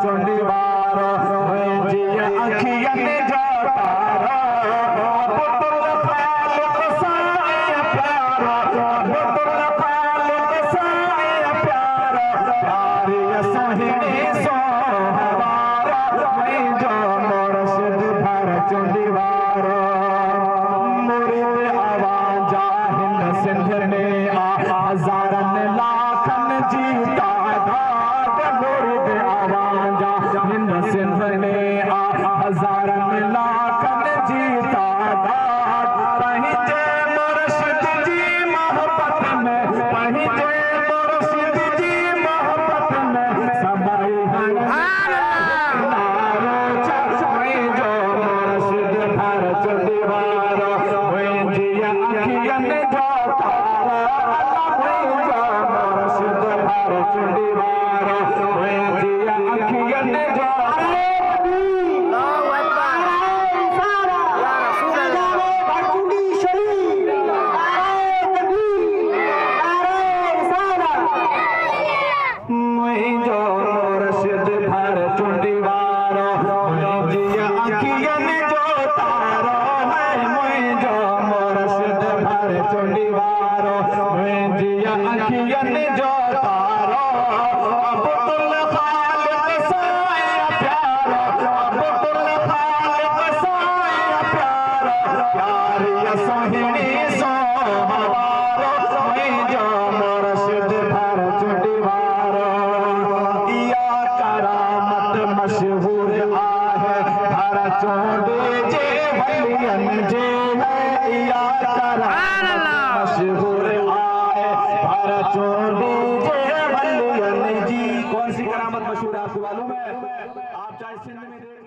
चुंडी वारो मुंहिंजी अखियुनि जो तारो अब्दुल ख़ालिक़ साईं प्यारो अब्दुल ख़ालिक़ साईं प्यारो प्यारी सोहिणी सोहवारो मुंहिंजो मुर्शिद भर चुंडी वारो मुरीद आवाजा हिन सिंध में हज़ारनि लाखनि जी तादाद मुरीद आवाजा हिन सिंध में हज़ारनि लाखनि जी तादाद पंहिंजे मुर्शिद जी मोहब्बत में पंहिंजे मुर्शिद जी मोहब्बत में सभई नारो मुंहिंजो मुर्शिद भर चुंडी वारो मुंहिंजी अखियुनि जो तारो मुंहिंजो मुर्शिद भर चुंडी वारो मुंहिंजी अखियुनि जो मुंहिंजो मुर्शिद भर चुंडी वारो मुंहिंजी अखियुनि जो तारो है मुंहिंजो मुर्शिद भर चुंडी वारो मुंहिंजी अखियुनि जो तारो अब्दुल ख़ालिक़ साईं प्यारो अब्दुल ख़ालिक़ साईं प्यारो प्यारी सोहिणी सोहवारो मुंहिंजो मुर्शिद भर चुंडी वारो इया करामत मशहूर आहे भर चुंडी जे वलियनि जे इया करामत मशहूर आहे भर चुंडी जे वलियनि जी कौन सी करामत मशहूर है आपको मालूम है आप चाहे सिंध में